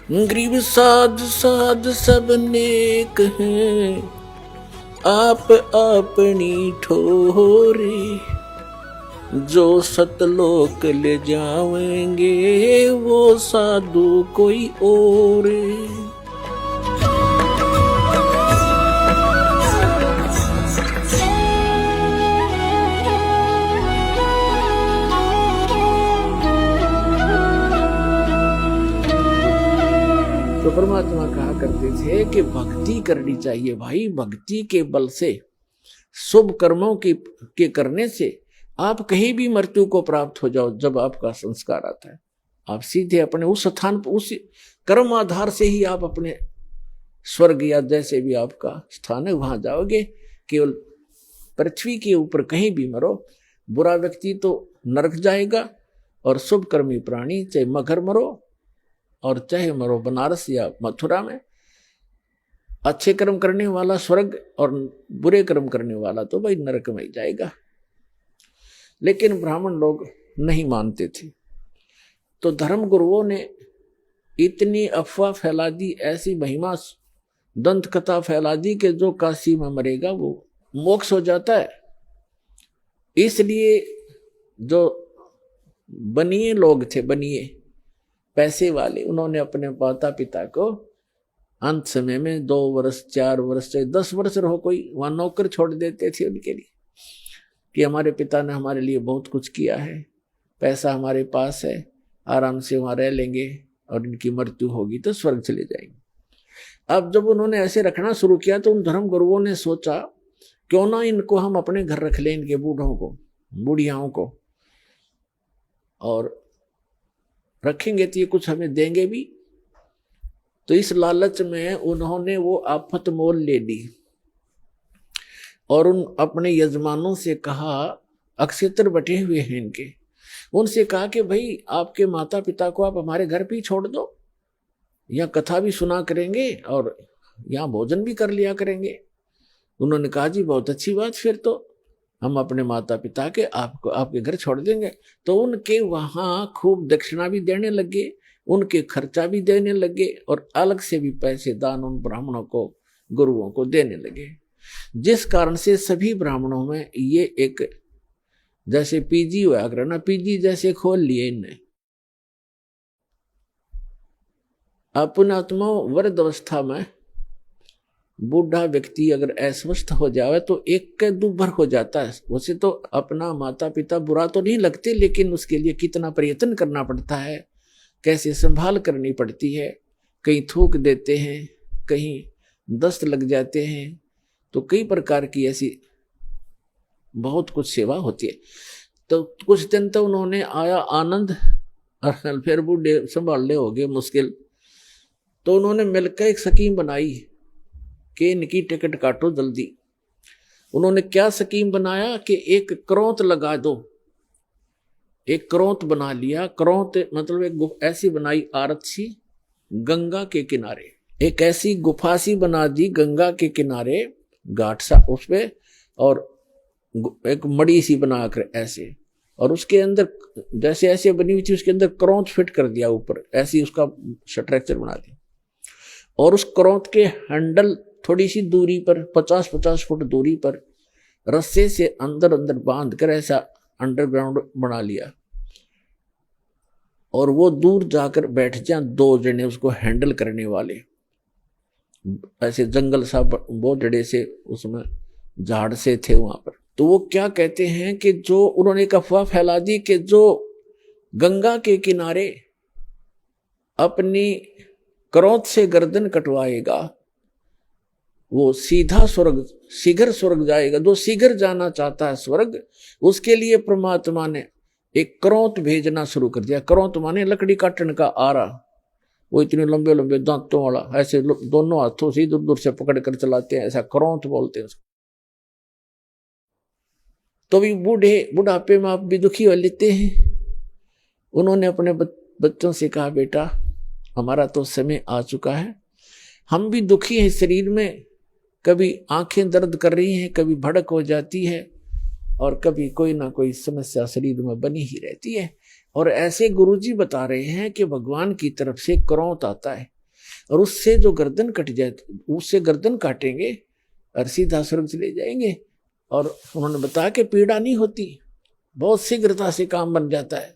गरीब साध साध सब नेक हैं, आप अपनी ठोरे। जो सतलोक ले जावेंगे वो साधु कोई और। तो परमात्मा कहा करते थे कि भक्ति करनी चाहिए भाई। भक्ति के बल से, शुभ कर्मों के करने से आप कहीं भी मृत्यु को प्राप्त हो जाओ। जब आपका संस्कार आता है, आप सीधे अपने उस स्थान पर, उस कर्म आधार से ही आप अपने स्वर्ग या जैसे भी आपका स्थान है वहां जाओगे। केवल पृथ्वी के ऊपर कहीं भी मरो, बुरा व्यक्ति तो नरक जाएगा, और शुभ कर्मी प्राणी चाहे मगर मरो और चाहे मरो बनारस या मथुरा में, अच्छे कर्म करने वाला स्वर्ग और बुरे कर्म करने वाला तो भाई नरक में ही जाएगा। लेकिन ब्राह्मण लोग नहीं मानते थे, तो धर्म गुरुओं ने इतनी अफवाह फैला दी, ऐसी महिमा दंत कथा फैला दी कि जो काशी में मरेगा वो मोक्ष हो जाता है। इसलिए जो बनिए लोग थे, बनिए पैसे वाले, उन्होंने अपने माता पिता को अंत समय में 2 वर्ष 4 वर्ष चाहे 10 वर्ष रहो, कोई वहां नौकर छोड़ देते थे उनके लिए कि हमारे पिता ने हमारे लिए बहुत कुछ किया है, पैसा हमारे पास है, आराम से वहां रह लेंगे और इनकी मृत्यु होगी तो स्वर्ग चले जाएंगे। अब जब उन्होंने ऐसे रखना शुरू किया तो उन धर्म गुरुओं ने सोचा क्यों ना इनको हम अपने घर रख लें, इनके बूढ़ों को, बूढ़ियाओं को, और रखेंगे तो ये कुछ हमें देंगे भी। तो इस लालच में उन्होंने वो आफत मोल ले ली और उन अपने यजमानों से कहा, अक्षेत्र बटे हुए हैं इनके, उनसे कहा कि भाई आपके माता पिता को आप हमारे घर पे ही छोड़ दो, यहाँ कथा भी सुना करेंगे और यहाँ भोजन भी कर लिया करेंगे। उन्होंने कहा जी बहुत अच्छी बात, फिर तो हम अपने माता पिता के आपको आपके घर छोड़ देंगे। तो उनके वहां खूब दक्षिणा भी देने लगे, उनके खर्चा भी देने लगे और अलग से भी पैसे दान उन ब्राह्मणों को, गुरुओं को देने लगे। जिस कारण से सभी ब्राह्मणों में ये एक जैसे पीजी हुआ करना, पीजी जैसे खोल लिए इनने। अपनात्मा वृद्ध अवस्था में बूढ़ा व्यक्ति अगर अस्वस्थ हो जाए तो एक के दुर्भर हो जाता है। उसे तो अपना माता पिता बुरा तो नहीं लगते, लेकिन उसके लिए कितना प्रयत्न करना पड़ता है, कैसे संभाल करनी पड़ती है। कहीं थूक देते हैं, कहीं दस्त लग जाते हैं, तो कई प्रकार की ऐसी बहुत कुछ सेवा होती है। तो कुछ दिन तो उन्होंने आया आनंद और फिर बूढ़े संभालने हो गए मुश्किल। तो उन्होंने मिलकर एक स्कीम बनाई कि इनकी टिकट काटो जल्दी। उन्होंने क्या स्कीम बनाया कि एक क्रोंत लगा दो, एक क्रोंत बना लिया। क्रोंत मतलब एक ऐसी बनाई आरत सी गंगा के किनारे, एक ऐसी गुफा सी बना दी गंगा के किनारे, घाट सा उसपे, और एक मड़ी सी बनाकर ऐसे, और उसके अंदर जैसे ऐसे बनी हुई थी उसके अंदर क्रोंत फिट कर दिया ऊपर, ऐसी उसका स्ट्रक्चर बना दिया। और उस क्रोंत के हैंडल थोड़ी सी दूरी पर 50-50 फुट दूरी पर रस्से से अंदर अंदर बांध कर ऐसा अंडरग्राउंड बना लिया, और वो दूर जाकर बैठ जाए 2 जने उसको हैंडल करने वाले। ऐसे जंगल सा बहुत जड़े से उसमें झाड़ से थे वहां पर। तो वो क्या कहते हैं कि जो उन्होंने एक अफवाह फैला दी कि जो गंगा के किनारे अपनी क्रोध से गर्दन कटवाएगा वो सीधा स्वर्ग, शीघ्र स्वर्ग जाएगा। जो शीघ्र जाना चाहता है स्वर्ग, उसके लिए परमात्मा ने एक क्रोंत भेजना शुरू कर दिया। क्रोंत माने लकड़ी काटने का आरा, वो इतने लंबे लंबे दांतों वाला, ऐसे दोनों हाथों से दूर दूर से पकड़ कर चलाते हैं, ऐसा क्रोंत बोलते हैं उसको। तो भी बुढ़ापे में आप भी दुखी हो लेते हैं। उन्होंने अपने बच्चों से कहा, बेटा हमारा तो समय आ चुका है, हम भी दुखी हैं शरीर में, कभी आंखें दर्द कर रही हैं, कभी भड़क हो जाती है, और कभी कोई ना कोई समस्या शरीर में बनी ही रहती है। और ऐसे गुरुजी बता रहे हैं कि भगवान की तरफ से क्रोध आता है, और उससे जो गर्दन कट जाए, उससे गर्दन काटेंगे और सीधा स्वर्ग चले जाएंगे। और उन्होंने बताया कि पीड़ा नहीं होती, बहुत शीघ्रता से काम बन जाता है,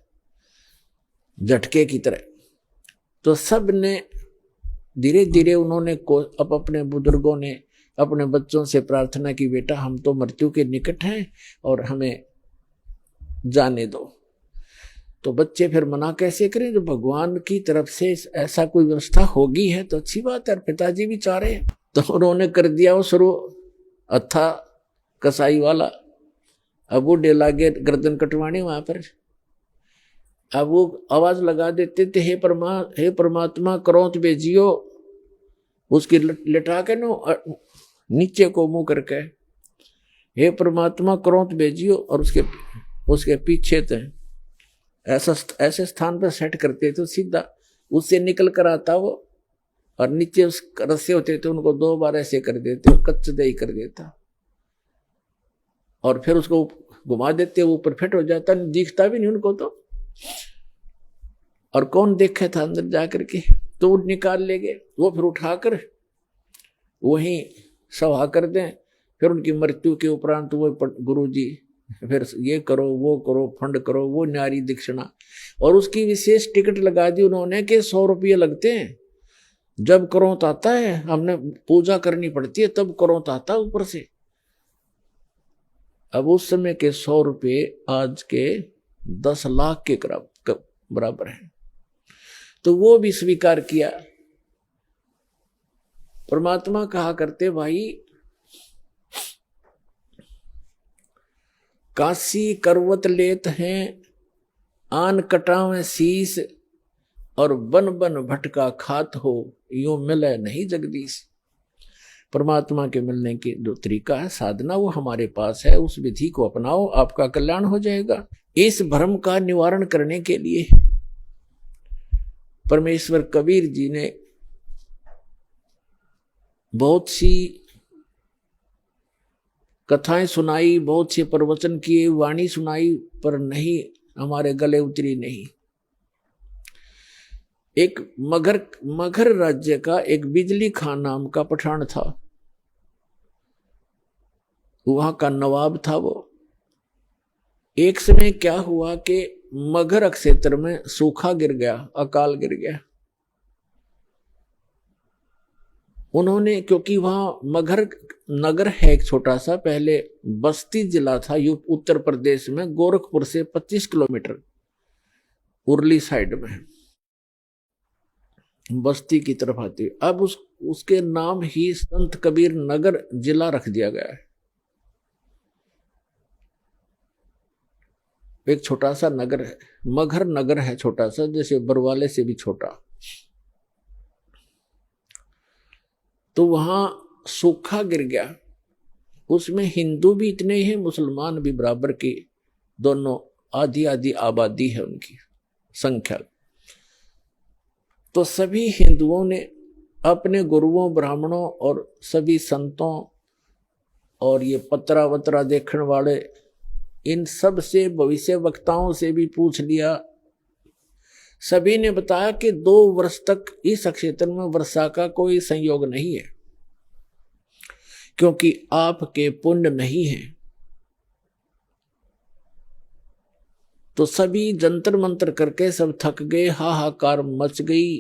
झटके की तरह। तो सब ने धीरे धीरे उन्होंने अब अपने बुजुर्गों ने अपने बच्चों से प्रार्थना की, बेटा हम तो मृत्यु के निकट हैं और हमें जाने दो। तो बच्चे फिर मना कैसे करें, जो भगवान की तरफ से ऐसा कोई व्यवस्था होगी है तो अच्छी बात है। पिताजी भी चाह रहे हैं तो उन्होंने कर दिया वो शुरू अथा कसाई वाला। अब वो डेला गए गर्दन कटवाने वहां पर। अब वो आवाज लगा देते थे, हे परमात्मा क्रोध भेजियो, उसकी लिटा के नो नीचे को मुंह करके, हे परमात्मा क्रोध भेजियो, और उसके पीछे थे ऐसे स्थान पर सेट करते थे, सीधा उससे निकल कर आता वो, और नीचे उस रस्से होते थे उनको 2 बार ऐसे कर देते, कच्च दही कर देता, और फिर उसको घुमा देते, वो ऊपर फिट हो जाता, दिखता भी नहीं उनको तो। और कौन देखे था अंदर जाकर के, तो वो निकाल ले गए, वो फिर उठाकर वहीं सभा कर दें। फिर उनकी मृत्यु के उपरांत वो गुरुजी फिर ये करो वो करो, फंड करो, वो न्यारी दक्षिणा, और उसकी विशेष टिकट लगा दी उन्होंने कि 100 रुपये लगते हैं जब करोत आता है, हमने पूजा करनी पड़ती है तब करोत आता है ऊपर से। अब उस समय के 100 रुपये आज के 10 लाख के बराबर है। तो वो भी स्वीकार किया। परमात्मा कहा करते, भाई काशी करवत लेत हैं, आन कटावें शीस, और बन बन भटका खात हो, यूं मिले नहीं जगदीश। परमात्मा के मिलने की जो तरीका है, साधना, वो हमारे पास है, उस विधि को अपनाओ, आपका कल्याण हो जाएगा। इस भ्रम का निवारण करने के लिए परमेश्वर कबीर जी ने बहुत सी कथाएं सुनाई, बहुत से प्रवचन किए, वाणी सुनाई, पर नहीं हमारे गले उतरी नहीं। एक मगध राज्य का एक बिजली खान नाम का पठान था, वहां का नवाब था वो। एक समय क्या हुआ कि मगध क्षेत्र में सूखा गिर गया, अकाल गिर गया। उन्होंने, क्योंकि वहां मगध नगर है एक छोटा सा, पहले बस्ती जिला था उत्तर प्रदेश में, गोरखपुर से 25 किलोमीटर उरली साइड में बस्ती की तरफ आती। अब उसके नाम ही संत कबीर नगर जिला रख दिया गया है। एक छोटा सा नगर है, मगहर नगर है छोटा सा, जैसे बरवाले से भी छोटा। तो वहां सूखा गिर गया, उसमें हिंदू भी इतने हैं, मुसलमान भी बराबर की, दोनों आधी आधी आबादी है उनकी संख्या। तो सभी हिंदुओं ने अपने गुरुओं, ब्राह्मणों और सभी संतों और ये पत्रा वत्रा देखने वाले, इन सब से, भविष्य वक्ताओं से भी पूछ लिया। सभी ने बताया कि 2 वर्ष तक इस क्षेत्र में वर्षा का कोई संयोग नहीं है, क्योंकि आपके पुण्य नहीं है। तो सभी जंतर मंत्र करके सब थक गए, हाहाकार मच गई।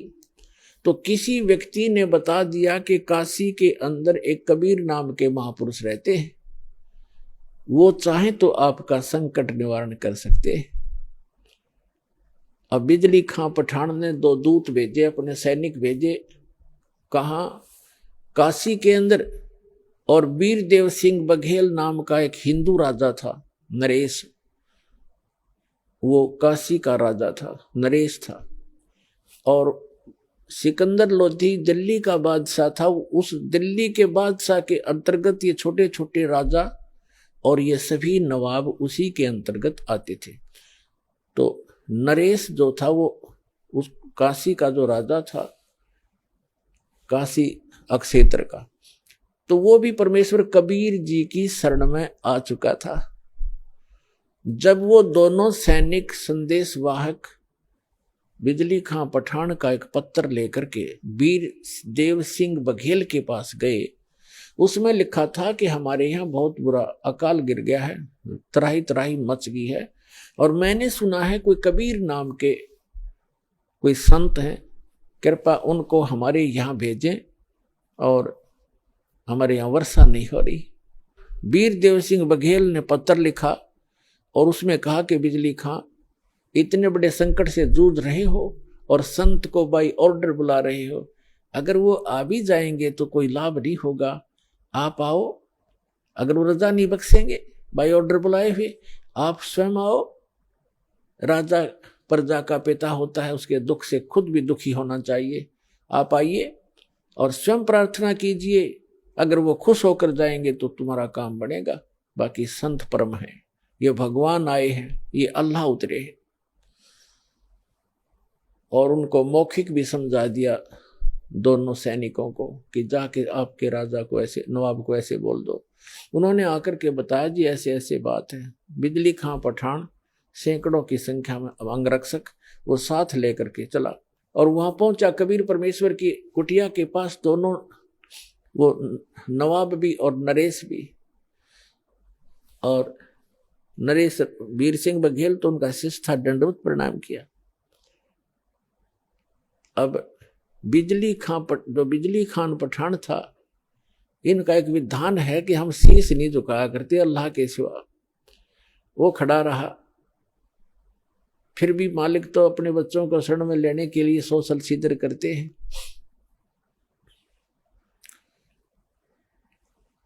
तो किसी व्यक्ति ने बता दिया कि काशी के अंदर एक कबीर नाम के महापुरुष रहते हैं, वो चाहे तो आपका संकट निवारण कर सकते हैं। अब बिजली खां पठान ने 2 दूत भेजे, अपने सैनिक भेजे, कहा काशी के अंदर। और वीरदेव सिंह बघेल नाम का एक हिंदू राजा था, नरेश, वो काशी का राजा था, नरेश था। और सिकंदर लोधी दिल्ली का बादशाह था। उस दिल्ली के बादशाह के अंतर्गत ये छोटे छोटे राजा और ये सभी नवाब उसी के अंतर्गत आते थे। तो नरेश जो था वो उस काशी का जो राजा था, काशी क्षेत्र का, तो वो भी परमेश्वर कबीर जी की शरण में आ चुका था। जब वो दोनों सैनिक संदेशवाहक बिजली खां पठान का एक पत्र लेकर के वीर देव सिंह बघेल के पास गए। उसमें लिखा था कि हमारे यहाँ बहुत बुरा अकाल गिर गया है, त्राही त्राही मच गई है, और मैंने सुना है कोई कबीर नाम के कोई संत हैं, कृपा उनको हमारे यहाँ भेजें, और हमारे यहाँ वर्षा नहीं हो रही। वीर देव सिंह बघेल ने पत्र लिखा और उसमें कहा कि बिजली खां, इतने बड़े संकट से जूझ रहे हो और संत को बाई ऑर्डर बुला रहे हो, अगर वो आ भी जाएंगे तो कोई लाभ नहीं होगा, आप आओ। अगर वो रजा नहीं बख्शेंगे बाई ऑर्डर बुलाए हुए, आप स्वयं आओ। राजा प्रजा का पिता होता है, उसके दुख से खुद भी दुखी होना चाहिए। आप आइए और स्वयं प्रार्थना कीजिए, अगर वो खुश होकर जाएंगे तो तुम्हारा काम बनेगा। बाकी संत परम है, ये भगवान आए हैं, ये अल्लाह उतरे हैं। और उनको मौखिक भी समझा दिया दोनों सैनिकों को कि जाके आपके राजा को ऐसे, नवाब को ऐसे बोल दो। उन्होंने आकर के बताया जी ऐसे ऐसे बात है। बिजली खां पठान सैकड़ों की संख्या में अंगरक्षक वो साथ लेकर के चला और वहां पहुंचा कबीर परमेश्वर की कुटिया के पास। दोनों, वो नवाब भी और नरेश भी, और नरेश वीर सिंह बघेल तो उनका शिष्य था, दंडवत प्रणाम किया। अब बिजली खान पठान था, इनका एक विधान है कि हम शीश नहीं झुकाया करते अल्लाह के सिवा। वो खड़ा रहा, फिर भी मालिक तो अपने बच्चों को शरण में लेने के लिए सोशल छिद्र करते हैं।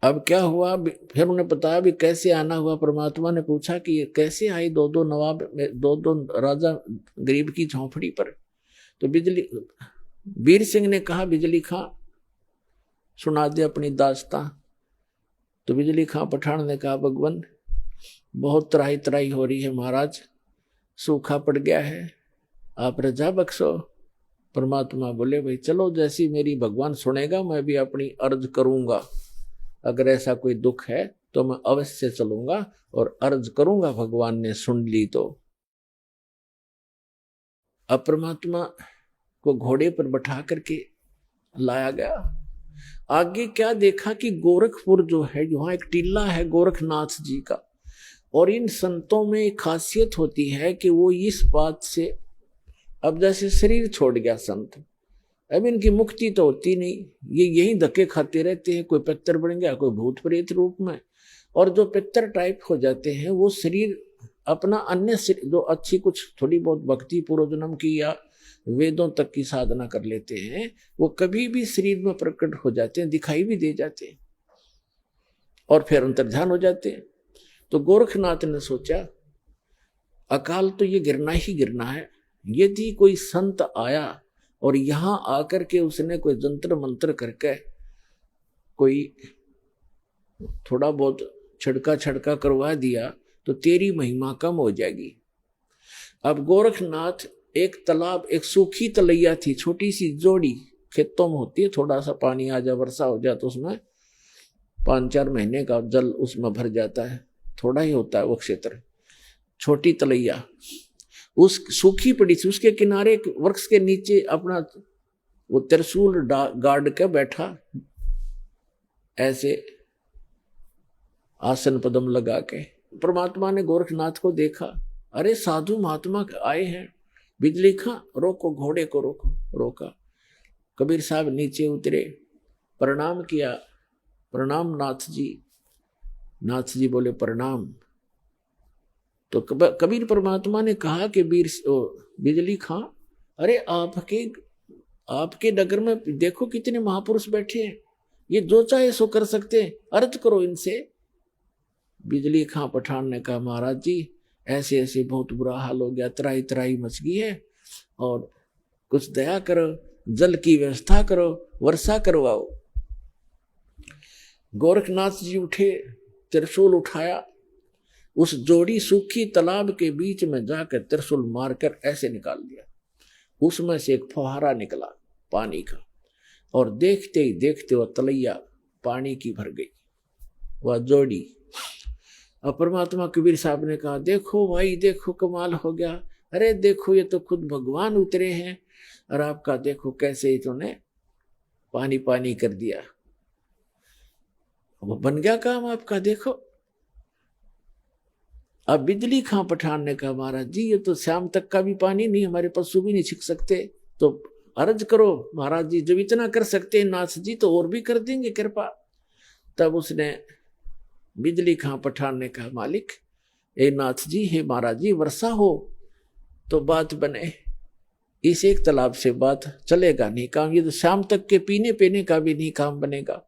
अब क्या हुआ, फिर उन्हें बताया भी कैसे आना हुआ। परमात्मा ने पूछा कि ये कैसे आई दो दो नवाब, दो राजा गरीब की झोंपड़ी पर। तो वीर सिंह ने कहा बिजली खां सुना दे अपनी दास्तां। तो बिजली खां पठान ने कहा भगवान बहुत त्राही त्राही हो रही है महाराज, सूखा पड़ गया है, आप रजा बख्शो। परमात्मा बोले भाई चलो, जैसी मेरी भगवान सुनेगा मैं भी अपनी अर्ज करूंगा। अगर ऐसा कोई दुख है तो मैं अवश्य चलूंगा और अर्ज करूंगा, भगवान ने सुन ली तो। अब परमात्मा को घोड़े पर बैठा करके लाया गया। आगे क्या देखा कि गोरखपुर जो है, वहां एक टीला है गोरखनाथ जी का, और इन संतों में एक खासियत होती है कि वो इस बात से, अब जैसे शरीर छोड़ गया संत, अब इनकी मुक्ति तो होती नहीं, ये यही धक्के खाते रहते हैं। कोई पितर बन गया, कोई भूत प्रेत रूप में, और जो पितर टाइप हो जाते हैं वो शरीर अपना अन्य जो अच्छी कुछ थोड़ी बहुत भक्ति पूर्व जन्म की या वेदों तक की साधना कर लेते हैं, वो कभी भी शरीर में प्रकट हो जाते हैं, दिखाई भी दे जाते हैं और फिर अंतर्ध्यान हो जाते हैं। तो गोरखनाथ ने सोचा अकाल तो ये गिरना ही गिरना है। यदि कोई संत आया और यहां आकर के उसने कोई जंतर मंत्र करके कोई थोड़ा बहुत छड़का करवा दिया तो तेरी महिमा कम हो जाएगी। अब गोरखनाथ, एक तालाब, एक सूखी तलैया थी, छोटी सी जोड़ी खेतों में होती है, थोड़ा सा पानी आ जाए, वर्षा हो जाए तो उसमें 5-4 महीने का जल उसमें भर जाता है, थोड़ा ही होता है वो क्षेत्र। छोटी तलैया उस सूखी पड़ी थी, उसके किनारे वृक्ष के नीचे अपना वो त्रिशूल गाड़ के बैठा, ऐसे आसन पदम लगा के। परमात्मा ने गोरखनाथ को देखा, अरे साधु महात्मा आए हैं, बिजली खां रोको, घोड़े को रोको। रोका, कबीर साहब नीचे उतरे, प्रणाम किया, प्रणाम नाथ जी। नाथ जी बोले प्रणाम। तो कबीर परमात्मा ने कहा कि बिजली खां, अरे आपके नगर में देखो कितने महापुरुष बैठे हैं, ये जो चाहे सो कर सकते हैं, अर्ज करो इनसे। बिजली खां पठान ने कहा महाराज जी ऐसे ऐसे बहुत बुरा हाल हो गया, त्राही त्राही मच गई है, और कुछ दया करो, जल की व्यवस्था करो, वर्षा करवाओ। गोरखनाथ जी उठे, त्रिशूल उठाया, उस जोड़ी सूखी तालाब के बीच में जाकर त्रिशूल मारकर ऐसे निकाल दिया। उसमें से एक फुहारा निकला पानी का, और देखते ही देखते वह तलैया पानी की भर गई, वह जोड़ी। और परमात्मा कबीर साहब ने कहा देखो भाई देखो कमाल हो गया, अरे देखो ये तो खुद भगवान उतरे हैं और आपका देखो कैसे इन्होंने पानी पानी कर दिया, वो बन गया काम आपका। देखो अब बिजली खां पठान ने कहा महाराज जी ये तो शाम तक का भी पानी नहीं, हमारे पशु भी नहीं छिक सकते, तो अर्ज करो महाराज जी, जब इतना कर सकते हैं नाथ जी तो और भी कर देंगे कृपा। तब उसने बिजली खां पठान ने कहा मालिक ए नाथ जी, हे महाराज जी, वर्षा हो तो बात बने, इस एक तालाब से बात चलेगा नहीं काम, ये तो शाम तक के पीने पीने का भी नहीं काम बनेगा।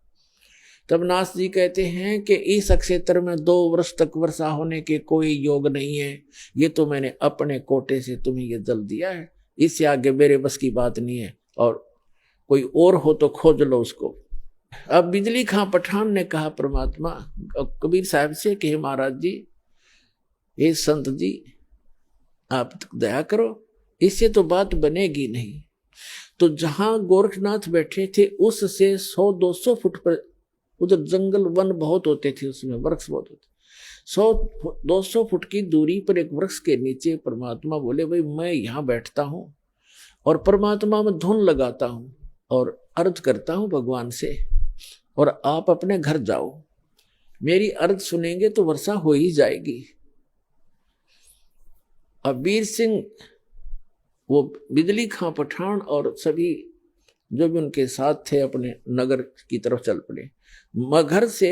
तब नाथ जी कहते हैं कि इस क्षेत्र में 2 वर्ष तक वर्षा होने के कोई योग नहीं है, ये तो मैंने अपने कोटे से तुम्हें ये जल दिया है, इससे आगे मेरे बस की बात नहीं है, और कोई और हो तो खोज लो उसको। अब बिजली खां पठान ने कहा परमात्मा कबीर साहब से कि महाराज जी, हे संत जी, आप दया करो, इससे तो बात बनेगी नहीं। तो जहां गोरखनाथ बैठे थे उससे 100-200 फुट पर, उधर जंगल वन बहुत होते थे, उसमें वृक्ष बहुत होते, 100-200 फुट की दूरी पर एक वृक्ष के नीचे परमात्मा बोले भाई मैं यहाँ बैठता हूँ और परमात्मा में धुन लगाता हूँ और अर्ज करता हूँ भगवान से, और आप अपने घर जाओ, मेरी अर्ज सुनेंगे तो वर्षा हो ही जाएगी। अब वीर सिंह वो बिजली खां पठान और सभी जो भी उनके साथ थे अपने नगर की तरफ चल पड़े। मगहर से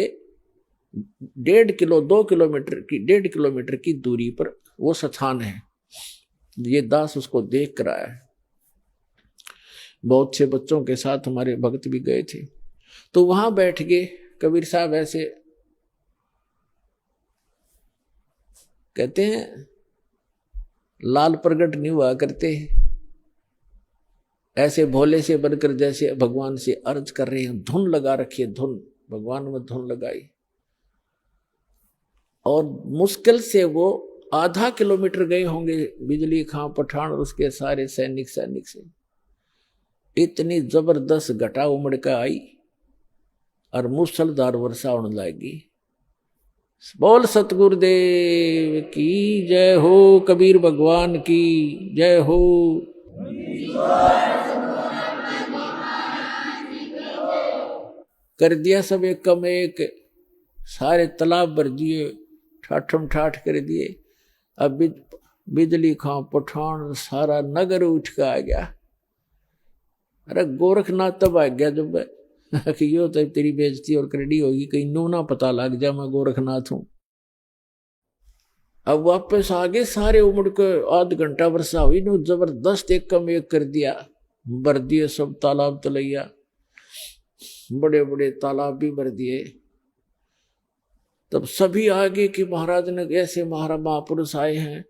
1.5 किलोमीटर की दूरी पर वो स्थान है, ये दास उसको देख कर आया है। बहुत से बच्चों के साथ हमारे भक्त भी गए थे, तो वहां बैठ गए। कबीर साहब ऐसे कहते हैं लाल प्रगट नहीं हुआ करते, ऐसे भोले से बनकर जैसे भगवान से अर्ज कर रहे हैं, धुन लगा रखी है, धुन भगवान में धुन लगाई, और मुश्किल से वो आधा किलोमीटर गए होंगे बिजली खां पठान और उसके सारे सैनिक से। इतनी जबरदस्त घटा उमड़ कर आई और मूसलधार वर्षा होने लगी। बोल सतगुरुदेव की जय हो, कबीर भगवान की जय हो। कर दिया सब एक कम एक, सारे तालाब भर दिए, ठाठम ठाठ कर दिए। अब बिजली खां पठान सारा नगर उठ के आ गया। अरे गोरखनाथ तब आ गया जब कि यो तो तेरी बेइज्जती और करड़ी होगी, कहीं नू ना पता लग जा मैं गोरखनाथ हूं। अब वापस आगे सारे उमड़ के आध घंटा वर्षा हुई, नो जबरदस्त एक कम एक कर दिया, भर दिए सब तालाब तलैया, बड़े बड़े तालाब भी भर दिए। तब सभी आगे कि महाराज ने ऐसे महापुरुष आए हैं,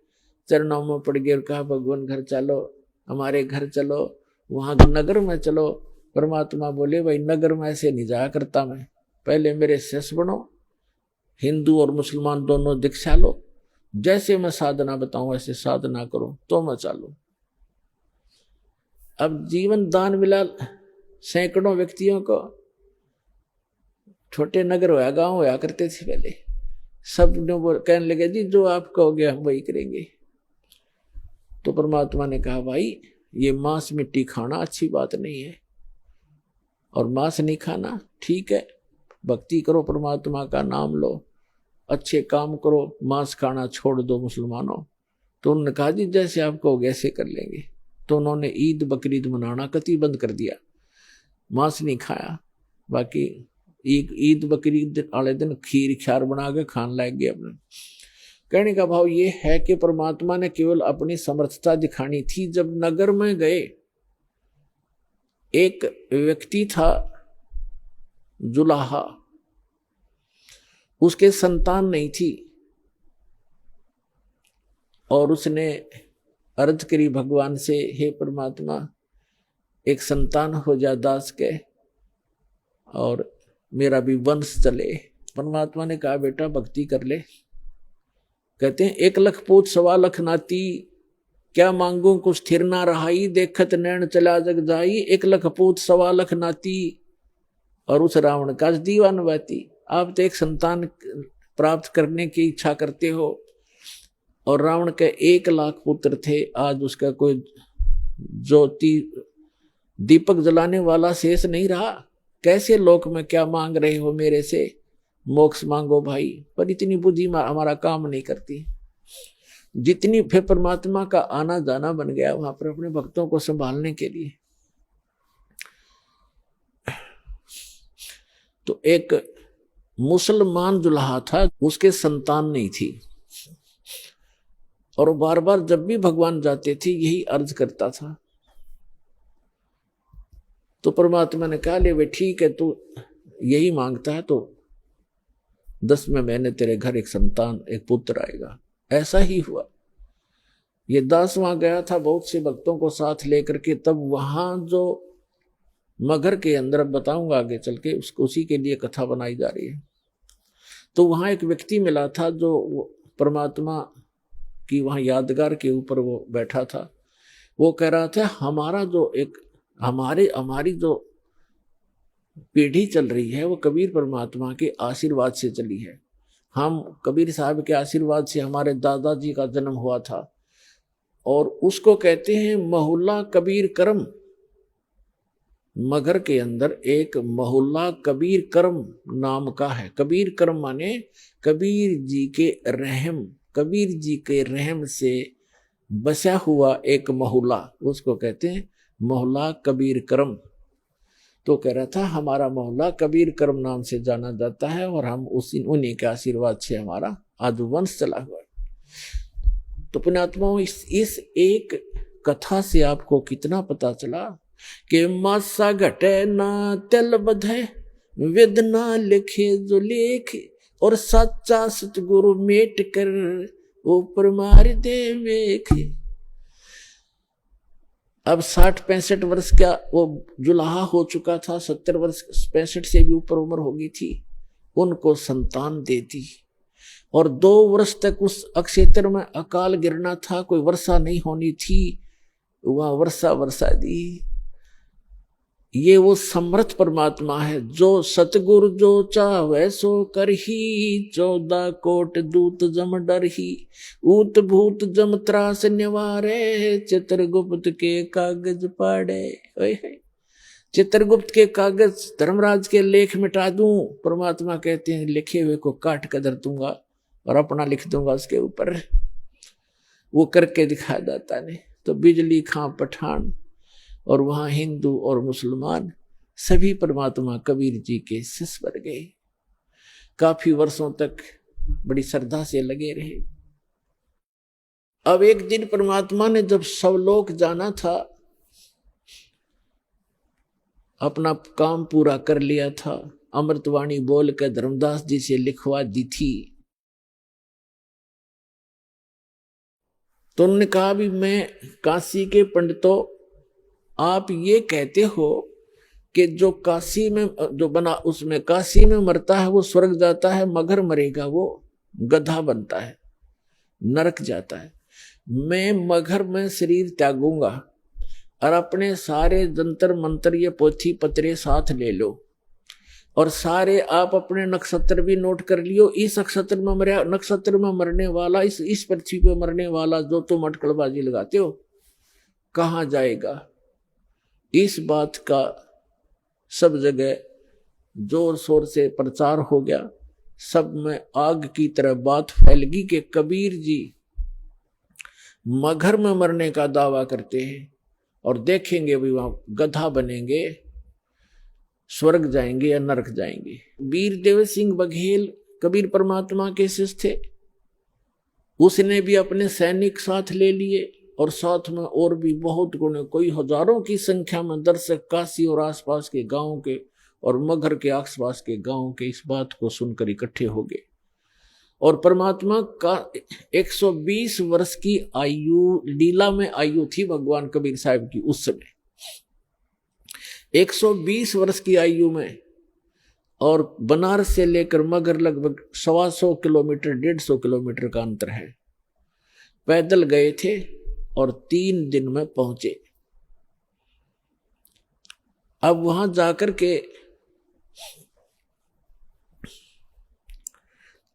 चरणों में पड़ गए और कहा भगवान घर चलो, हमारे घर चलो, वहां नगर में चलो। परमात्मा बोले भाई नगर में ऐसे नहीं जाया करता मैं, पहले मेरे शिष्य बनो, हिंदू और मुसलमान दोनों दीक्षा लो, जैसे मैं साधना बताऊं ऐसे साधना करो तो मैं चालू। अब जीवन दान मिला सैकड़ों व्यक्तियों को, छोटे नगर होया गांव होया करते थे पहले, सब ने कहने लगे जी जो आप कहोगे हम वही करेंगे। तो परमात्मा ने कहा भाई ये मांस मिट्टी खाना अच्छी बात नहीं है, और मांस नहीं खाना ठीक है, भक्ति करो, परमात्मा का नाम लो, अच्छे काम करो, मांस खाना छोड़ दो मुसलमानों। तो उन्होंने कहा जी जैसे आप कहोगे ऐसे कर लेंगे। तो उन्होंने ईद बकरीद मनाना कतई बंद कर दिया, मांस नहीं खाया, बाकी ईद बकरीद वाले दिन खीर ख्यार बना के खान लग गए अपने। कहने का भाव ये है कि परमात्मा ने केवल अपनी समर्थता दिखानी थी। जब नगर में गए, एक व्यक्ति था जुलाहा, उसके संतान नहीं थी, और उसने अर्ज करी भगवान से, हे परमात्मा एक संतान हो जा दास के और मेरा भी वंश चले। परमात्मा ने कहा बेटा भक्ति कर ले। कहते हैं 1 लख पूत 1.25 लाख नाती, क्या मांगू कुछ स्थिर ना रहाई, देखत नैन चला जग जाई। 1 लख पूत 1.25 लाख नाती, और उस रावण का दीवान बाती। आप तो एक संतान प्राप्त करने की इच्छा करते हो, और रावण के 1 लाख पुत्र थे, आज उसका कोई ज्योति दीपक जलाने वाला शेष नहीं रहा। कैसे लोक में क्या मांग रहे हो मेरे से, मोक्ष मांगो भाई। पर इतनी बुद्धि हमारा काम नहीं करती। जितनी फिर परमात्मा का आना जाना बन गया वहां पर अपने भक्तों को संभालने के लिए। तो एक मुसलमान दुल्हा था, उसके संतान नहीं थी, और बार बार जब भी भगवान जाते थे यही अर्ज करता था। तो परमात्मा ने कहा, ले वे ठीक है, तू यही मांगता है तो 10वें महीने तेरे घर एक संतान, एक पुत्र आएगा। ऐसा ही हुआ। ये दास वहां गया था बहुत से भक्तों को साथ लेकर के, तब वहां जो मगर के अंदर, अब बताऊंगा आगे चल के, उसी के लिए कथा बनाई जा रही है। तो वहां एक व्यक्ति मिला था जो परमात्मा की वहां यादगार के ऊपर वो बैठा था। वो कह रहा था, हमारा जो एक हमारी जो पीढ़ी चल रही है वो कबीर परमात्मा के आशीर्वाद से चली है। हम कबीर साहब के आशीर्वाद से हमारे दादाजी का जन्म हुआ था, और उसको कहते हैं मोहल्ला कबीर करम। मगर के अंदर एक मोहल्ला कबीर करम नाम का है। कबीर करम माने कबीर जी के रहम, कबीर जी के रहम से बसा हुआ एक मोहल्ला, उसको कहते हैं मोहल्ला कबीर करम। तो कह रहा था, हमारा मोहल्ला कबीर करम नाम से जाना जाता है, और हम उन्हीं के आशीर्वाद से हमारा आज वंश चला हुआ। तो पुण्यात्माओं, इस एक कथा से आपको कितना पता चला कि मासा घटे ना तेल बधे, वेद ना लिखे जो लेख, और सच्चा सतगुरु मेट कर ऊपर मार दे वेख। अब 60-65 वर्ष का वो जुलाहा हो चुका था, 70 वर्ष 65 से भी ऊपर उम्र हो गई थी। उनको संतान दे दी, और 2 वर्ष तक उस अक्षेत्र में अकाल गिरना था, कोई वर्षा नहीं होनी थी, वहां वर्षा दी। ये वो समर्थ परमात्मा है, जो सतगुरु जो चाहे सो करही, 14 कोट दूत जम डरही, ऊत भूत जम त्रास निवारे, चित्रगुप्त के कागज पाड़े। चित्रगुप्त के कागज, धर्मराज के लेख मिटा दूं, परमात्मा कहते हैं लिखे हुए को काट कर धर दूंगा और अपना लिख दूंगा उसके ऊपर। वो करके दिखा दाता ने। तो बिजली खां पठान, और वहां हिंदू और मुसलमान सभी परमात्मा कबीर जी के शिष्य बन गए। काफी वर्षों तक बड़ी श्रद्धा से लगे रहे। अब एक दिन परमात्मा ने जब सब लोग जाना था, अपना काम पूरा कर लिया था, अमृतवाणी बोल कर धर्मदास जी से लिखवा दी थी, तो उन्होंने कहा, भी मैं काशी के पंडितों, आप ये कहते हो कि जो काशी में जो बना उसमें काशी में मरता है वो स्वर्ग जाता है, मगर मरेगा वो गधा बनता है, नरक जाता है। मैं मगर में शरीर त्यागूंगा, और अपने सारे जंतर मंत्र ये पोथी पत्रे साथ ले लो, और सारे आप अपने नक्षत्र भी नोट कर लियो। इस नक्षत्र में मरने वाला, इस पृथ्वी पे मरने वाला जो तुम अटकलबाजी लगाते हो, कहाँ जाएगा। इस बात का सब जगह जोर शोर से प्रचार हो गया। सब में आग की तरह बात फैल गई कि कबीर जी मगर में मरने का दावा करते हैं, और देखेंगे भी वहां गधा बनेंगे, स्वर्ग जाएंगे या नरक जाएंगे। वीर देव सिंह बघेल कबीर परमात्मा के शिष्य थे। उसने भी अपने सैनिक साथ ले लिए, और साथ में और भी बहुत गुणे, कोई हजारों की संख्या में दर्शक काशी और आसपास के गांवों के और मगर के आसपास के गांवों के इस बात को सुनकर इकट्ठे हो गए। और परमात्मा का 120 वर्ष की आयु, लीला में आयु थी भगवान कबीर साहब की उस समय, 120 वर्ष की आयु में। और बनारस से लेकर मगर लगभग 125 किलोमीटर 150 किलोमीटर का अंतर है। पैदल गए थे और 3 दिन में पहुंचे। अब वहां जाकर के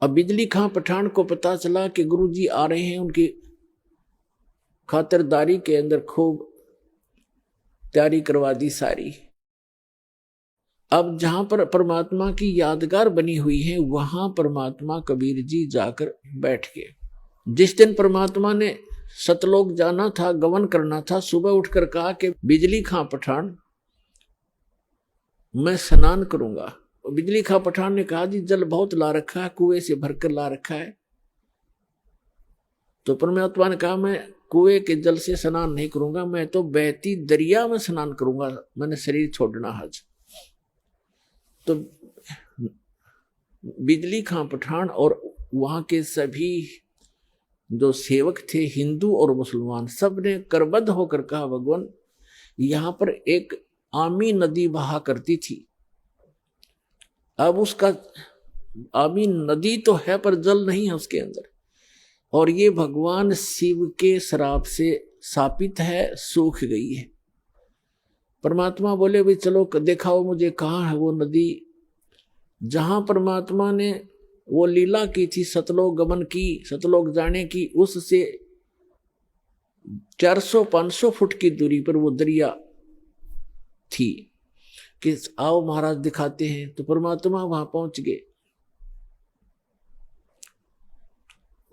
अब बिजली खां पठान को पता चला कि गुरुजी आ रहे हैं, उनकी खातिरदारी के अंदर खूब तैयारी करवा दी सारी। अब जहां पर परमात्मा की यादगार बनी हुई है वहां परमात्मा कबीर जी जाकर बैठ गए। जिस दिन परमात्मा ने सतलोक जाना था, गमन करना था, सुबह उठकर कहा कि बिजली खां पठान मैं स्नान करूंगा। बिजली खां पठान ने कहा जी जल बहुत ला रखा है, कुएं से भरकर ला रखा है। तो परमात्मा ने कहा मैं कुएं के जल से स्नान नहीं करूंगा, मैं तो बहती दरिया में स्नान करूंगा, मैंने शरीर छोड़ना आज। तो बिजली खां पठान और वहां के सभी जो सेवक थे हिंदू और मुसलमान, सब ने करबद्ध होकर कहा भगवान यहां पर एक आमी नदी बहा करती थी, अब उसका आमी नदी तो है पर जल नहीं है उसके अंदर, और ये भगवान शिव के श्राप से शापित है, सूख गई है। परमात्मा बोले भाई चलो दिखाओ मुझे कहाँ है वो नदी। जहां परमात्मा ने वो लीला की थी, सतलोक गमन की, सतलोक जाने की, उससे 400-500 फुट की दूरी पर वो दरिया थी कि आओ महाराज दिखाते हैं। तो परमात्मा वहां पहुंच गए।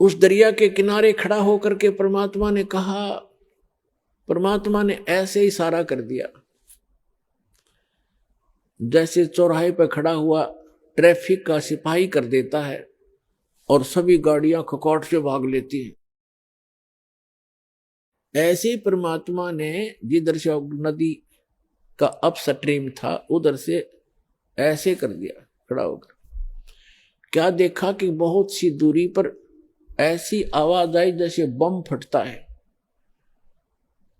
उस दरिया के किनारे खड़ा होकर के परमात्मा ने कहा, परमात्मा ने ऐसे इशारा कर दिया जैसे चौराहे पर खड़ा हुआ ट्रैफिक का सिपाही कर देता है और सभी गाड़ियां खकौट से भाग लेती हैं। ऐसे परमात्मा ने जिधर से नदी का अपस्ट्रीम था उधर से ऐसे कर दिया खड़ा होकर। क्या देखा कि बहुत सी दूरी पर ऐसी आवाज आई जैसे बम फटता है,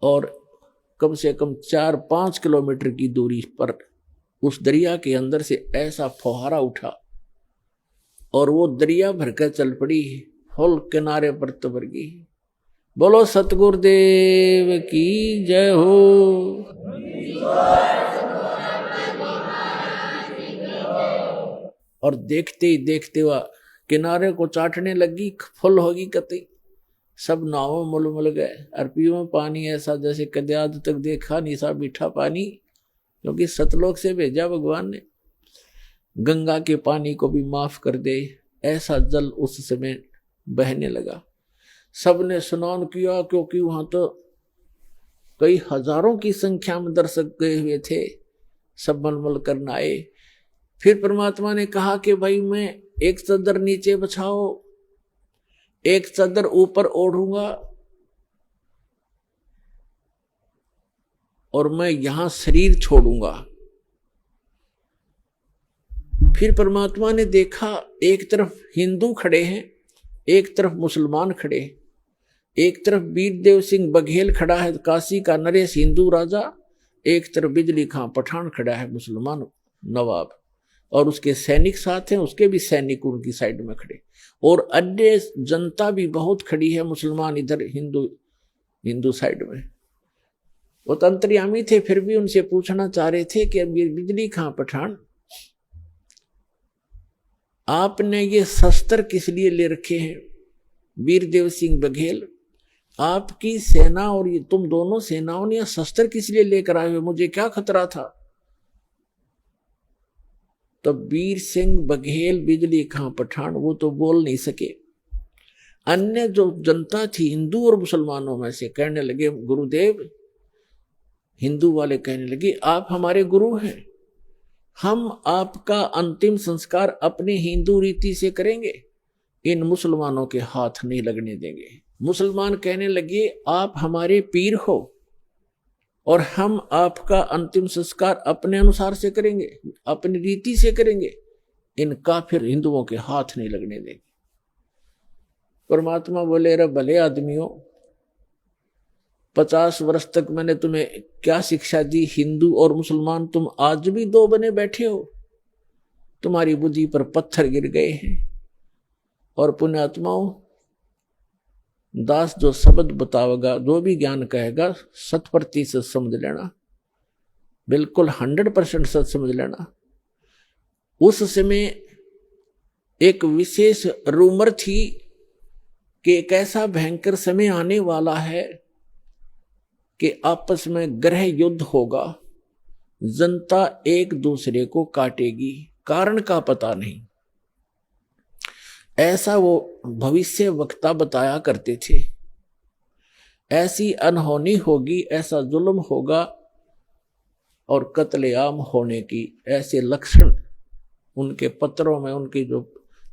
और कम से कम 4-5 किलोमीटर की दूरी पर उस दरिया के अंदर से ऐसा फुहारा उठा और वो दरिया भरकर चल पड़ी, फुल किनारे पर तबर गई। बोलो सतगुरुदेव की जय हो। और देखते ही देखते हुआ किनारे को चाटने लगी, फुल होगी कतई। सब नावों मुलमुल गए, और पीओ पानी ऐसा जैसे कदे आज तक देखा नहीं सा मीठा पानी, क्योंकि सतलोक से भेजा भगवान ने। गंगा के पानी को भी माफ कर दे, ऐसा जल उस समय बहने लगा। सबने स्नान किया, क्योंकि वहां तो कई हजारों की संख्या में दर्शक गए हुए थे, सब मलमल करना आए। फिर परमात्मा ने कहा कि भाई मैं एक चादर नीचे बिछाओ, एक चादर ऊपर ओढ़ूंगा, और मैं यहां शरीर छोड़ूंगा। फिर परमात्मा ने देखा एक तरफ हिंदू खड़े हैं, एक तरफ मुसलमान खड़े हैं। एक तरफ वीरदेव सिंह बघेल खड़ा है, काशी का नरेश हिंदू राजा, एक तरफ बिजली खां पठान खड़ा है मुसलमान नवाब, और उसके सैनिक साथ हैं, उसके भी सैनिक उनकी साइड में खड़े, और अन्य जनता भी बहुत खड़ी है, मुसलमान इधर, हिंदू साइड में। वो अंतर्यामी थे, फिर भी उनसे पूछना चाह रहे थे कि बिजली खां पठान आपने ये शस्त्र किस लिए ले रखे हैं? वीरदेव सिंह बघेल, आपकी सेना और ये तुम दोनों सेनाओं ने शस्त्र किस लिए लेकर आए हुए? मुझे क्या खतरा था? तो वीर सिंह बघेल बिजली खां पठान वो तो बोल नहीं सके। अन्य जो जनता थी हिंदू और मुसलमानों में से कहने लगे गुरुदेव, हिंदू वाले कहने लगे आप हमारे गुरु हैं, हम आपका अंतिम संस्कार अपने हिंदू रीति से करेंगे, इन मुसलमानों के हाथ नहीं लगने देंगे। मुसलमान कहने लगे आप हमारे पीर हो और हम आपका अंतिम संस्कार अपने अनुसार से करेंगे, अपनी रीति से करेंगे, इन काफिर हिंदुओं के हाथ नहीं लगने देंगे। परमात्मा बोले रे भले आदमियों, 50 वर्ष तक मैंने तुम्हें क्या शिक्षा दी? हिंदू और मुसलमान तुम आज भी दो बने बैठे हो, तुम्हारी बुद्धि पर पत्थर गिर गए हैं। और पुण्यात्माओं, दास जो शब्द बतावेगा, जो भी ज्ञान कहेगा, 100% समझ लेना, बिल्कुल 100% सच समझ लेना। उस समय एक विशेष रूमर थी कि एक ऐसा भयंकर समय आने वाला है कि आपस में ग्रह युद्ध होगा, जनता एक दूसरे को काटेगी, कारण का पता नहीं। ऐसा वो भविष्य वक्ता बताया करते थे। ऐसी अनहोनी होगी, ऐसा जुल्म होगा और कत्लेआम होने की ऐसे लक्षण उनके पत्रों में, उनकी जो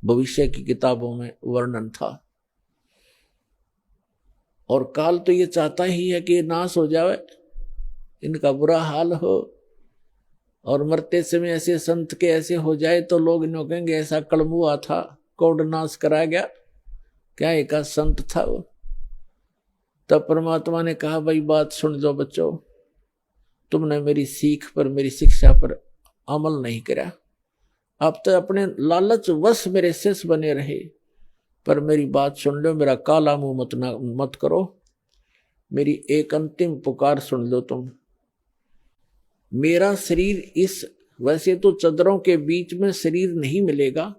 भविष्य की किताबों में वर्णन था। और काल तो ये चाहता ही है कि नाश हो जाए, इनका बुरा हाल हो, और मरते समय ऐसे संत के ऐसे हो जाए तो लोग इन्हों कहेंगे ऐसा कलमुआ था, कोड नाश करा गया, क्या एक संत था वो। तब परमात्मा ने कहा, भाई बात सुन लो बच्चों, तुमने मेरी सीख पर, मेरी शिक्षा पर अमल नहीं करा, अब तो अपने लालच वश मेरे शिष्य बने रहे, पर मेरी बात सुन लो, मेरा काला मुंह मत करो, मेरी एक अंतिम पुकार सुन लो तुम। मेरा शरीर इस, वैसे तो चदरों के बीच में शरीर नहीं मिलेगा,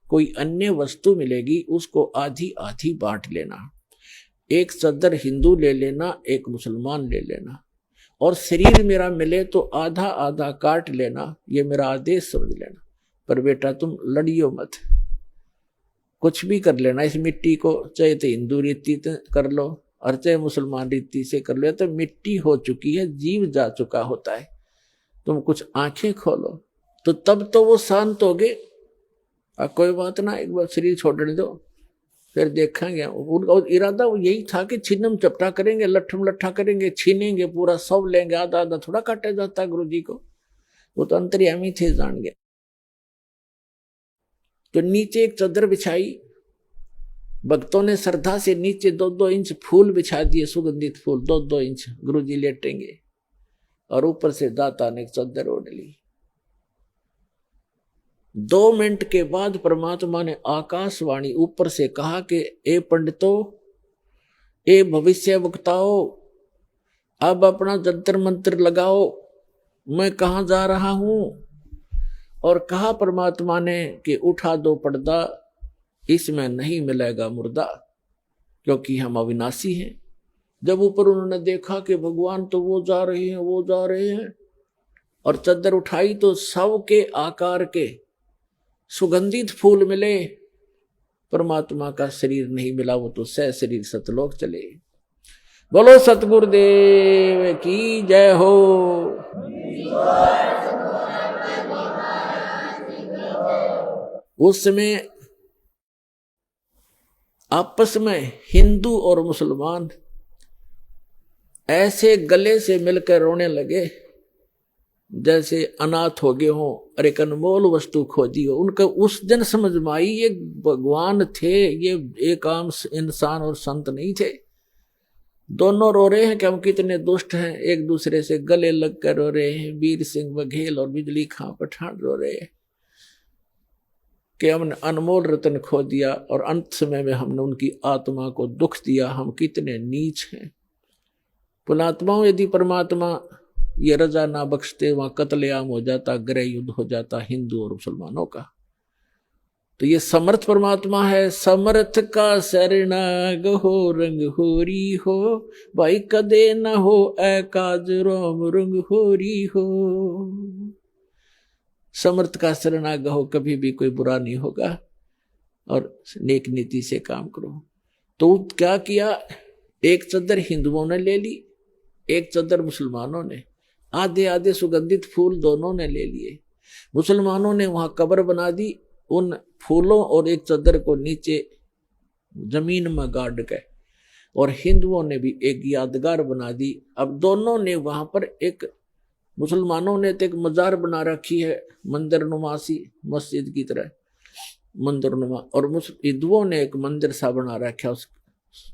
कोई अन्य वस्तु मिलेगी, उसको आधी आधी बांट लेना, एक चदर हिंदू ले लेना, एक मुसलमान ले लेना, और शरीर मेरा मिले तो आधा आधा काट लेना, ये मेरा आदेश समझ लेना। पर बेटा तुम लड़ियो मत, कुछ भी कर लेना इस मिट्टी को, चाहे तो हिंदू रीति कर लो और चाहे मुसलमान रीति से कर लो, तो मिट्टी हो चुकी है, जीव जा चुका होता है, तुम कुछ आंखें खोलो तो तब तो वो शांत हो गए। कोई बात ना, एक बार शरीर छोड़ने दो, फिर देखेंगे। उनका इरादा वो यही था कि छिन्नम चपटा करेंगे, लट्ठम लट्ठा करेंगे, छीनेंगे, पूरा सब लेंगे, आधा आधा थोड़ा काटा जाता गुरु जी को, वो तो अंतर्यामी थे, जान गए। तो नीचे एक चादर बिछाई, भक्तों ने श्रद्धा से नीचे 2-2 इंच फूल बिछा दिए, सुगंधित फूल 2-2 इंच, गुरु जी लेटेंगे, और ऊपर से दाता ने एक चादर ओढ़ ली। 2 मिनट के बाद परमात्मा ने आकाशवाणी ऊपर से कहा कि ए पंडितों, ए भविष्य वक्ताओं, अब अपना जंतर मंत्र लगाओ, मैं कहां जा रहा हूं। और कहा परमात्मा ने कि उठा दो पर्दा, इसमें नहीं मिलेगा मुर्दा, क्योंकि हम अविनाशी हैं। जब ऊपर उन्होंने देखा कि भगवान तो वो जा रहे हैं, वो जा रहे हैं, और चादर उठाई तो सब के आकार के सुगंधित फूल मिले, परमात्मा का शरीर नहीं मिला, वो तो सह शरीर सतलोक चले। बोलो सतगुरुदेव की जय हो। उस समय आपस में हिंदू और मुसलमान ऐसे गले से मिलकर रोने लगे जैसे अनाथ हो गए हों और एक अनमोल वस्तु खोजी हो। उनका उस दिन समझ में आई ये भगवान थे, ये एक आम इंसान और संत नहीं थे। दोनों रो रहे हैं कि हम कितने दुष्ट हैं, एक दूसरे से गले लग कर रो रहे हैं। वीर सिंह बघेल और बिजली खां पठान रो रहे हैं कि हमने अनमोल रतन खो दिया और अंत समय में हमने उनकी आत्मा को दुख दिया, हम कितने नीच हैं। पुणात्माओं, यदि परमात्मा ये रजा ना बख्शते, वहां कत्लेआम हो जाता, गृह युद्ध हो जाता हिंदू और मुसलमानों का। तो ये समर्थ परमात्मा है। समर्थ का शरणाग हो, रंग होरी हो, भाई कदे न हो एकाज रोम रंग होरी हो। समर्थ का शरणाग हो, कभी भी कोई बुरा नहीं होगा, और नेक नीति से काम करो। तो क्या किया, एक चादर हिंदुओं ने ले ली, एक चादर मुसलमानों ने, आधे आधे सुगंधित फूल दोनों ने ले लिए। मुसलमानों ने वहां कब्र बना दी, उन फूलों और एक चादर को नीचे जमीन में गाड़ के, और हिंदुओं ने भी एक यादगार बना दी। अब दोनों ने वहां पर एक, मुसलमानों ने तो एक मजार बना रखी है मंदिर नुमासी, मस्जिद की तरह मंदिर नुमा, और हिंदुओं ने एक मंदिर सा बना रखा उस,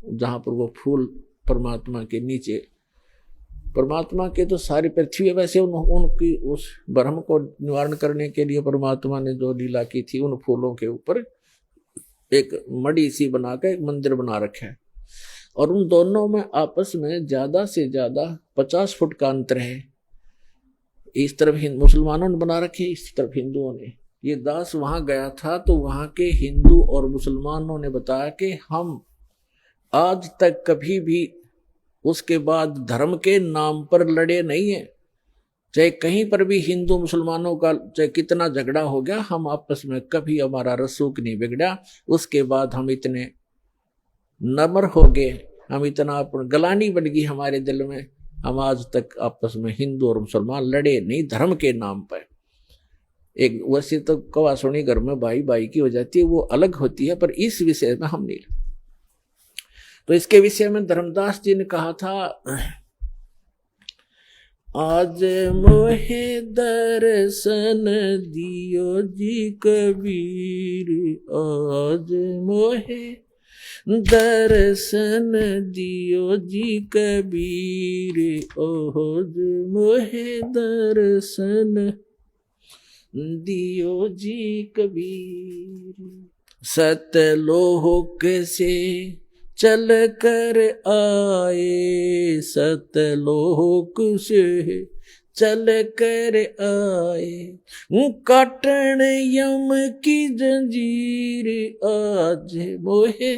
जहां पर वो फूल परमात्मा के नीचे, परमात्मा के तो सारी पृथ्वी है, वैसे उनकी उस भ्रम को निवारण करने के लिए परमात्मा ने जो लीला की थी, उन फूलों के ऊपर एक मड़ी सी बना के एक मंदिर बना रखा है। और उन दोनों में आपस में ज्यादा से ज्यादा 50 फुट का अंतर है। इस तरफ मुसलमानों ने बना रखे, इस तरफ हिंदुओं ने। ये दास वहां गया था तो वहां के हिंदू और मुसलमानों ने बताया कि हम आज तक कभी भी उसके बाद धर्म के नाम पर लड़े नहीं है। चाहे कहीं पर भी हिंदू मुसलमानों का चाहे कितना झगड़ा हो गया, हम आपस में कभी हमारा रसूख नहीं बिगड़ा। उसके बाद हम इतने नम्र हो गए, हम इतना गलानी बन गई हमारे दिल में, हम आज तक आपस में हिंदू और मुसलमान लड़े नहीं धर्म के नाम पर। एक वैसे तो कवा सुनी घर में भाई भाई की हो जाती है, वो अलग होती है, पर इस विषय में हम नहीं। तो इसके विषय में धर्मदास जी ने कहा था, आज मोहे दर्शन दियो जी कबीर, आज मोहे दर्शन दियो जी कबीर, आज मोहे दर्शन दियो जी कबीर। सतलोक से चल कर आए, सतलोक से चल कर आए, काटन यम की जंजीर, आज मोहे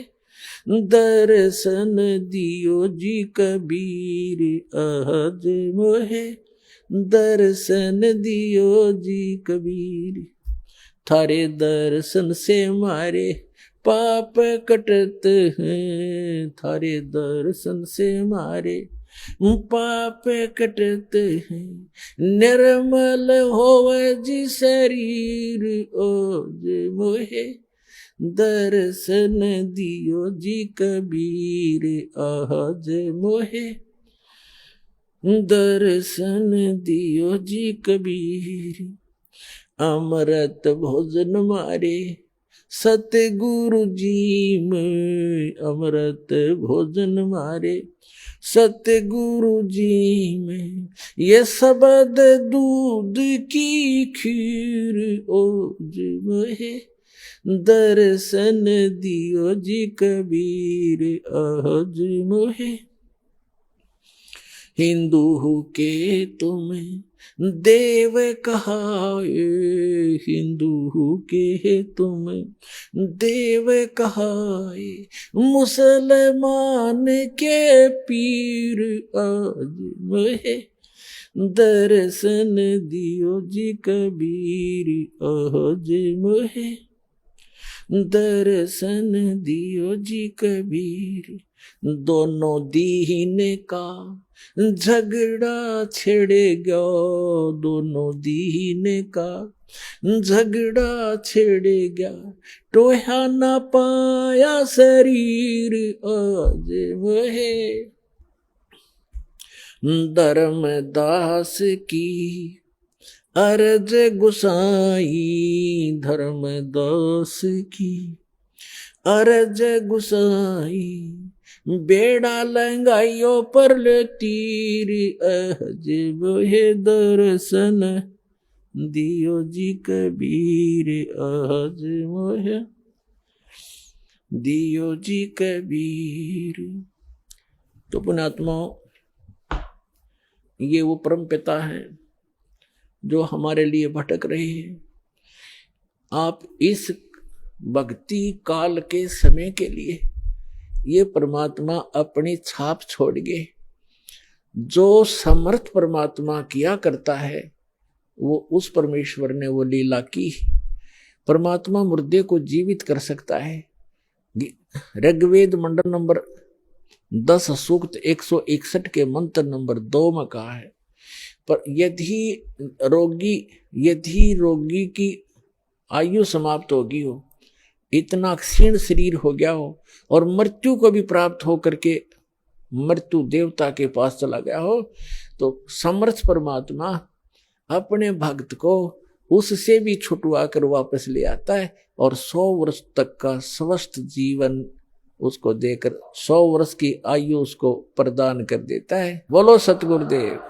दर्शन दियो जी कबीर, आज मोहे दर्शन दियो जी कबीर। थारे दर्शन से मारे पाप कटत हैं, थारे दर्शन से मारे पाप कटत हैं, निर्मल होवे जी शरीर, ओज मोहे दर्शन दियो जी कबीर, आज मोहे दर्शन दियो जी कबीर। अमृत भोजन मारे सतगुरु जी में, अमृत भोजन मारे सतगुरु जी में, ये शब्द दूध की खीर, ओज मोहे दर्शन दियो जी कबीर, आज मोहे हिंदू के तुम्हें देव कहाए, हिंदू के तुम्हें देव कहाए, मुसलमान के पीर, आज मोहे दर्शन दियो जी कबीर, आज मोहे दर्शन दियो जी कबीर। दोनों दीन का झगड़ा छिड़ेगा, दोनों दीन का झगड़ा छिड़ेगा, टोहा ना पाया शरीर, आज मोहे धर्मदास की अर्ज गुसाई, धर्मदास की अर्ज गुसाई, बेड़ा लंगाइयो पर ले तीर, आज मोहे दर्शन दियो जी कबीर, आज मोहे दियो जी कबीर। तो पुण्यात्मा, ये वो परम पिता है जो हमारे लिए भटक रहे हैं। आप इस भक्ति काल के समय के लिए ये परमात्मा अपनी छाप छोड़ गए। जो समर्थ परमात्मा किया करता है वो उस परमेश्वर ने वो लीला की। परमात्मा मुर्दे को जीवित कर सकता है। ऋग्वेद मंडल नंबर 10 सूक्त 161 के मंत्र नंबर 2 में कहा है, पर यदि रोगी की आयु समाप्त होगी हो, इतना क्षीण शरीर हो गया हो और मृत्यु को भी प्राप्त हो करके मृत्यु देवता के पास चला गया हो, तो समर्थ परमात्मा अपने भक्त को उससे भी छुटवा कर वापस ले आता है और 100 वर्ष तक का स्वस्थ जीवन उसको देकर 100 वर्ष की आयु उसको प्रदान कर देता है। बोलो सतगुरुदेव।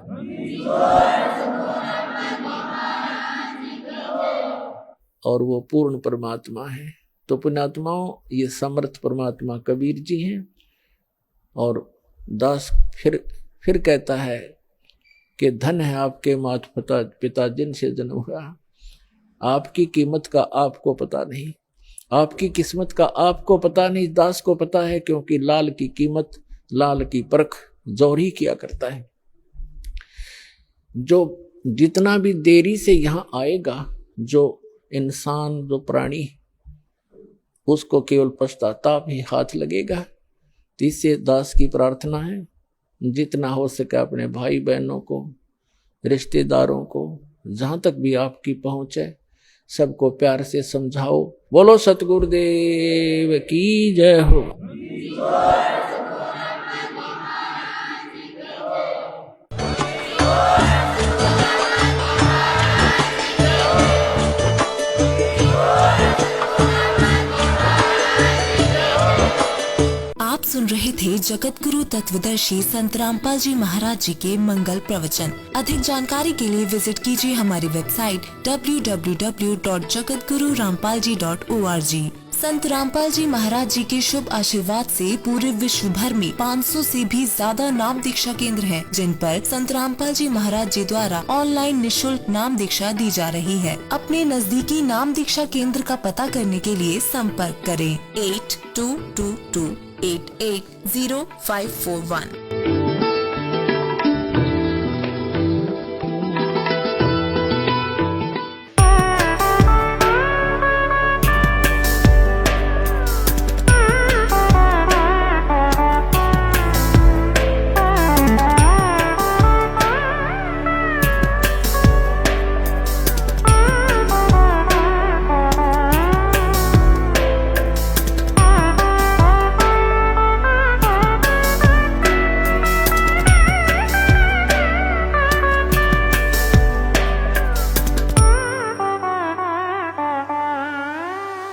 और वो पूर्ण परमात्मा है। तो पुण्यात्माओं, ये समर्थ परमात्मा कबीर जी हैं। और दास फिर कहता है कि धन है आपके माता पिता जिनसे जन्म हुआ। आपकी कीमत का आपको पता नहीं, आपकी किस्मत का आपको पता नहीं, दास को पता है, क्योंकि लाल की कीमत, लाल की परख जोर ही किया करता है। जो जितना भी देरी से यहाँ आएगा, जो इंसान, जो प्राणी, उसको केवल पश्चाताप ही हाथ लगेगा। इससे दास की प्रार्थना है, जितना हो सके अपने भाई बहनों को, रिश्तेदारों को, जहां तक भी आपकी पहुंच है, सबको प्यार से समझाओ। बोलो सतगुरुदेव की जय हो। आप सुन रहे थे जगत गुरु तत्वदर्शी संत रामपाल जी महाराज जी के मंगल प्रवचन। अधिक जानकारी के लिए विजिट कीजिए हमारी वेबसाइट www.jagatgururampalji.org। संत रामपाल जी महाराज जी के शुभ आशीर्वाद से पूरे विश्व भर में 500 से भी ज्यादा नाम दीक्षा केंद्र हैं, जिन पर संत रामपाल जी महाराज जी द्वारा ऑनलाइन निशुल्क नाम दीक्षा दी जा रही है। अपने नजदीकी नाम दीक्षा केंद्र का पता करने के लिए संपर्क करें 8222880541।